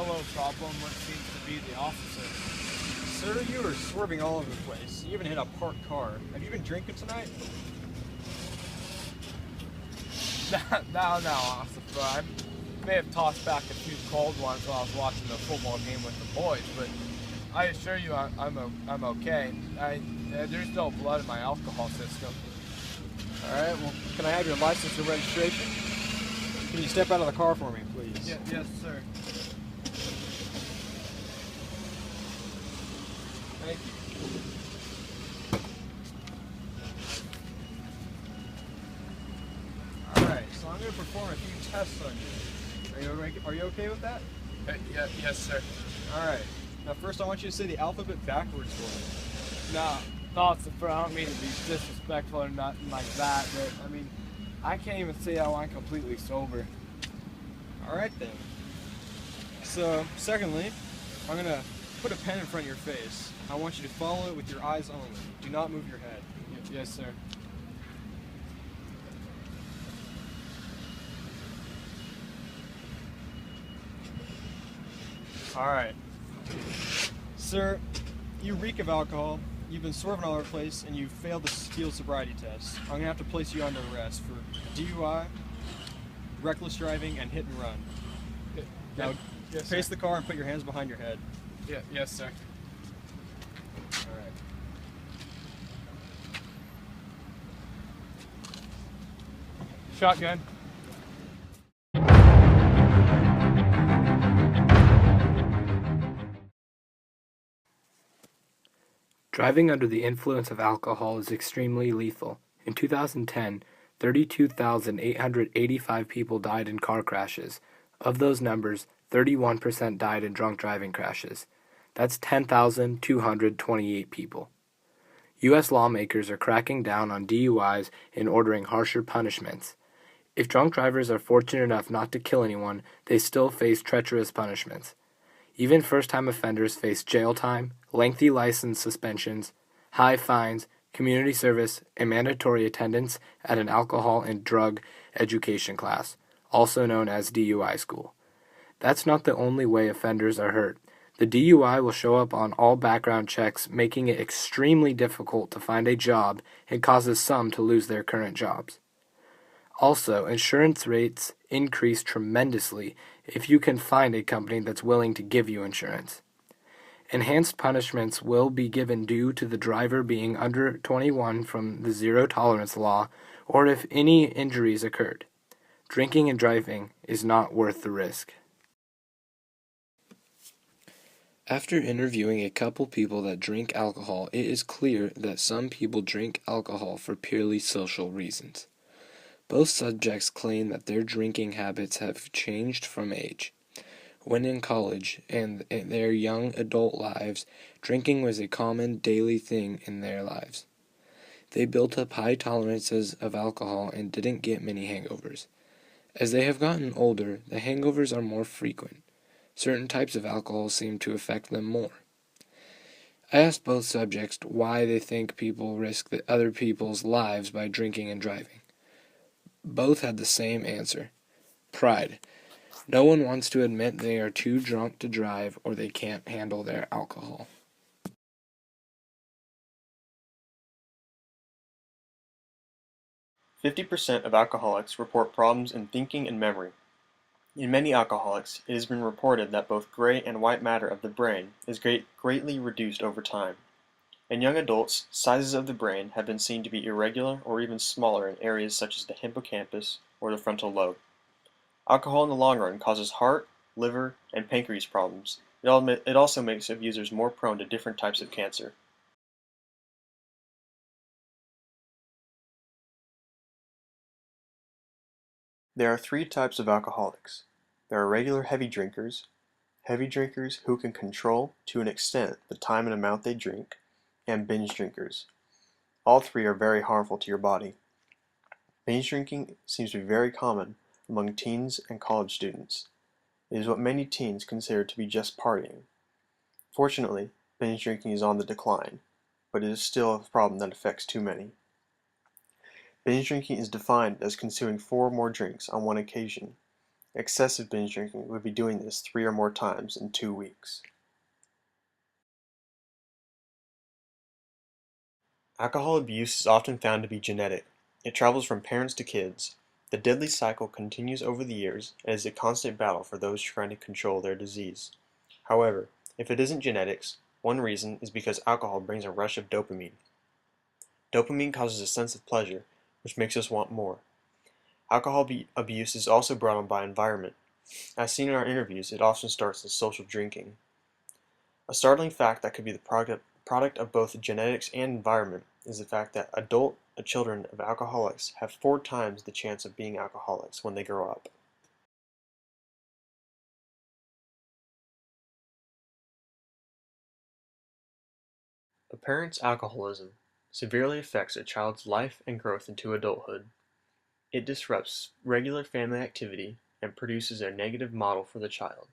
little problem what seems to be the officer. Sir, you are swerving all over the place. You even hit a parked car. Have you been drinking tonight? No, officer. I may have tossed back a few cold ones while I was watching the football game with the boys, but I assure you I'm okay. There's no blood in my alcohol system. Alright, well, can I have your license and registration? Can you step out of the car for me, please? Yes, sir. Thank you. Alright, so I'm going to perform a few tests on you. Are you okay with that? Yes, sir. Alright. Now first I want you to say the alphabet backwards for me. No, officer, I don't mean to be disrespectful or nothing like that, but I mean, I can't even say how I'm completely sober. Alright then. So, secondly, I'm going to put a pen in front of your face. I want you to follow it with your eyes only. Do not move your head. Yes, sir. Alright. Sir, you reek of alcohol, you've been swerving all over the place, and you've failed the field sobriety test. I'm going to have to place you under arrest for DUI, reckless driving, and hit and run. Now, face the car and put your hands behind your head. Yes, sir. Alright. Shotgun. Driving under the influence of alcohol is extremely lethal. In 2010, 32,885 people died in car crashes. Of those numbers, 31% died in drunk driving crashes. That's 10,228 people. U.S. lawmakers are cracking down on DUIs and ordering harsher punishments. If drunk drivers are fortunate enough not to kill anyone, they still face treacherous punishments. Even first-time offenders face jail time, lengthy license suspensions, high fines, community service, and mandatory attendance at an alcohol and drug education class, also known as DUI school. That's not the only way offenders are hurt. The DUI will show up on all background checks, making it extremely difficult to find a job and causes some to lose their current jobs. Also, insurance rates increase tremendously if you can find a company that's willing to give you insurance. Enhanced punishments will be given due to the driver being under 21 from the zero tolerance law or if any injuries occurred. Drinking and driving is not worth the risk. After interviewing a couple people that drink alcohol, it is clear that some people drink alcohol for purely social reasons. Both subjects claim that their drinking habits have changed from age. When in college and in their young adult lives, drinking was a common daily thing in their lives. They built up high tolerances of alcohol and didn't get many hangovers. As they have gotten older, the hangovers are more frequent. Certain types of alcohol seem to affect them more. I asked both subjects why they think people risk other people's lives by drinking and driving. Both had the same answer: pride. No one wants to admit they are too drunk to drive or they can't handle their alcohol. "50% of alcoholics report problems in thinking and memory. In many alcoholics, it has been reported that both gray and white matter of the brain is greatly reduced over time. In young adults, sizes of the brain have been seen to be irregular or even smaller in areas such as the hippocampus or the frontal lobe. Alcohol in the long run causes heart, liver, and pancreas problems. It also makes abusers more prone to different types of cancer. There are three types of alcoholics. There are regular heavy drinkers who can control, to an extent, the time and amount they drink, and binge drinkers. All three are very harmful to your body. Binge drinking seems to be very common among teens and college students. It is what many teens consider to be just partying. Fortunately, binge drinking is on the decline, but it is still a problem that affects too many. Binge drinking is defined as consuming 4 or more drinks on one occasion. Excessive binge drinking would be doing this 3 or more times in 2 weeks. Alcohol abuse is often found to be genetic. It travels from parents to kids. The deadly cycle continues over the years and is a constant battle for those trying to control their disease. However, if it isn't genetics, one reason is because alcohol brings a rush of dopamine. Dopamine causes a sense of pleasure, which makes us want more. Alcohol abuse is also brought on by environment. As seen in our interviews, it often starts as social drinking. A startling fact that could be the product of both genetics and environment is the fact that adult children of alcoholics have 4 times the chance of being alcoholics when they grow up. A parent's alcoholism severely affects a child's life and growth into adulthood. It disrupts regular family activity and produces a negative model for the child.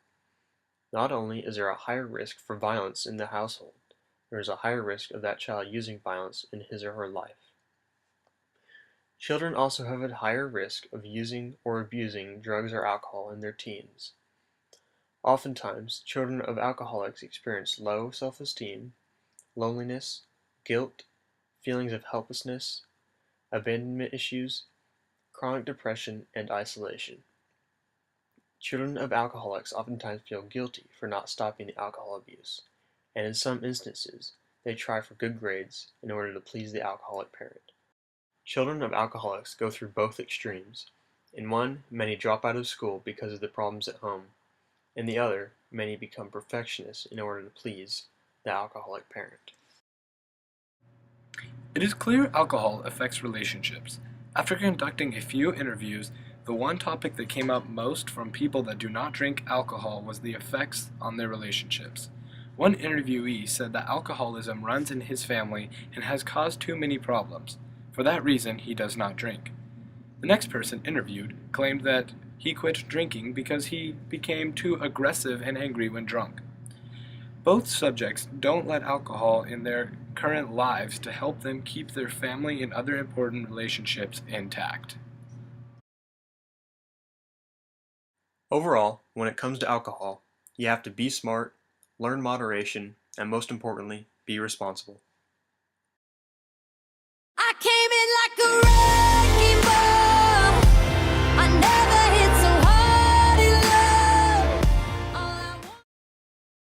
Not only is there a higher risk for violence in the household, there is a higher risk of that child using violence in his or her life. Children also have a higher risk of using or abusing drugs or alcohol in their teens. Oftentimes, children of alcoholics experience low self-esteem, loneliness, guilt, feelings of helplessness, abandonment issues, chronic depression, and isolation. Children of alcoholics oftentimes feel guilty for not stopping the alcohol abuse, and in some instances, they try for good grades in order to please the alcoholic parent. Children of alcoholics go through both extremes. In one, many drop out of school because of the problems at home. In the other, many become perfectionists in order to please the alcoholic parent. It is clear alcohol affects relationships. After conducting a few interviews, the one topic that came up most from people that do not drink alcohol was the effects on their relationships. One interviewee said that alcoholism runs in his family and has caused too many problems. For that reason, he does not drink. The next person interviewed claimed that he quit drinking because he became too aggressive and angry when drunk. Both subjects don't let alcohol in their current lives to help them keep their family and other important relationships intact. Overall, when it comes to alcohol, you have to be smart, learn moderation, and most importantly, be responsible.